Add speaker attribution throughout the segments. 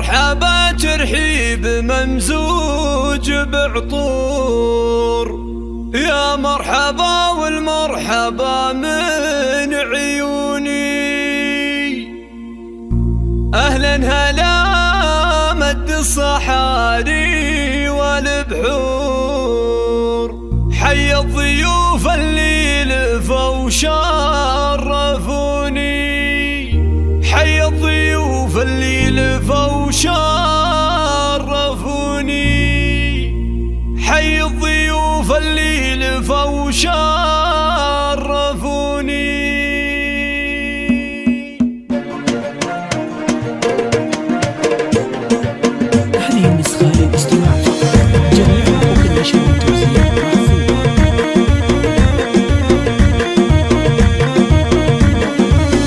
Speaker 1: مرحبا ترحيب ممزوج بعطور، يا مرحبا والمرحبا من عيوني. أهلا هلا مد الصحاري والبحور، حي الضيوف اللي لفوا شرفوني، حي الضيوف اللي لفوا شرفوني، حي الضيوف اللي لفوا شرفوني.
Speaker 2: هذه النسخة للاستماع فقط، جميع حقوق النشر والتوزيع محفوظة.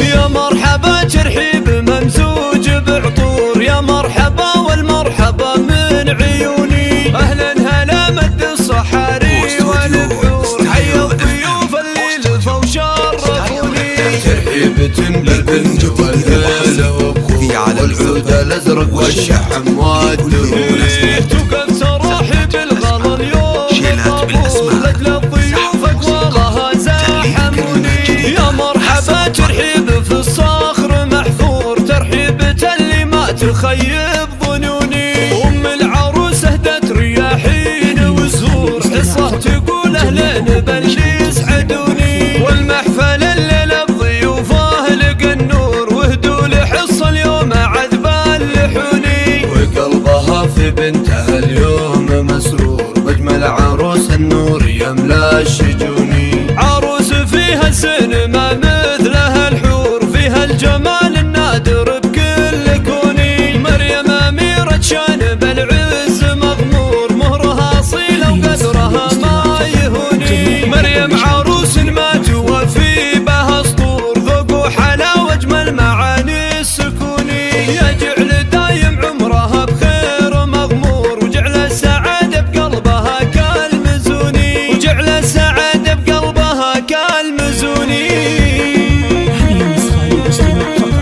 Speaker 1: يا مرحبا ترحيب ممزوج بعطور، يا مرحبا والمرحبا من عيوني. أهلا هلا مد الصحاري والبحور، حي الضيوف اللي لفوا شرفوني. ترحيبة بالبنت والهيل والعود الازرق والشحم والدهون، تقف تراحب الغلا اليوم طابور لاجل الضيوف اقوالها زاحموني. يا مرحبا ترحيب في الصخر محفور، ترحيبة اللي ما تخيب ظنوني. ام العروس اهدت رياحين وزهور، حصه تقول اهلين باللي يسعدوني. والمحفل الليله بضيوفه لقى النور، وهدوا لحصه اليوم عذبان لحوني. وقلبها في بنتها اليوم مسرور، باجمل عروس النور يملا الشجوني. عروس فيها سن ما مثلها الحور، فيها الجمال النادر بكل كوني. مريم أميرة شان بالعز مغمور، مهرها أصيلة وقدرها ما يهوني. مريم عروس ما توفي بها سطور، ذوق وحلاوة أجمل معاني السكوني. يجعل دايم عمرها بخير مغمور، وجعل السعادة بقلبها كالمزوني، وجعل السعادة بقلبها كالمزوني.
Speaker 2: هذه النسخة للاستماع فقط،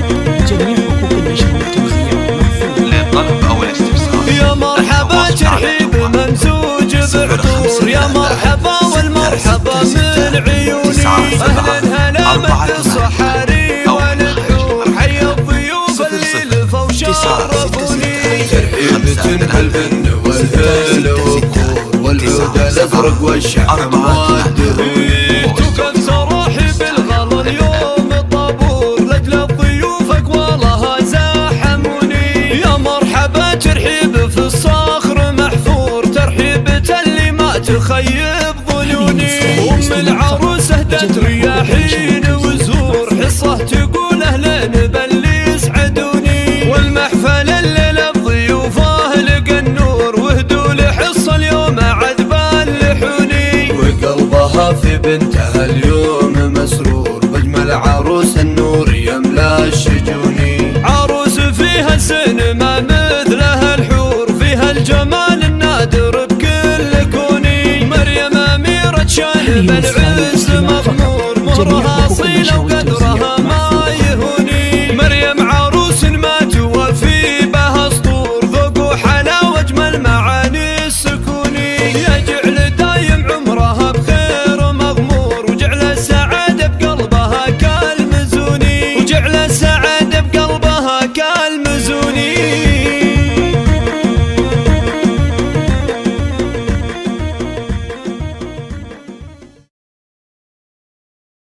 Speaker 2: جميع حقوق النشر والتوزيع محفوظة.
Speaker 3: للطلب أو الاستفسار
Speaker 1: يا مرحبا ترحيب ممزوج بعطور، يا مرحبا والمرحبا من عيوني. أهلا هلا مد الصحاري والبحور، حي الضيوف اللي لفوا شرفوني. ترحيبة بالبن والهيل والكور، والعود الازرق والشحم والدهون، تقف تراحب الغلا اليوم طابور لاجل الضيوف اقوالها زاحموني. يا مرحبا ترحيب في الصخر محفور، ترحيبة اللي ما تخيب ظنوني. ام العروس اهدت رياحين وزهور، حصه تقول اهلين باللي يسعدوني. والمحفل الليله بضيوفه لقى النور، وهدوا لحصه اليوم عذبان لحوني. وقلبها في بنتها اليوم مسرور، باجمل عروس النور يملا الشجوني. عروس فيها سن ما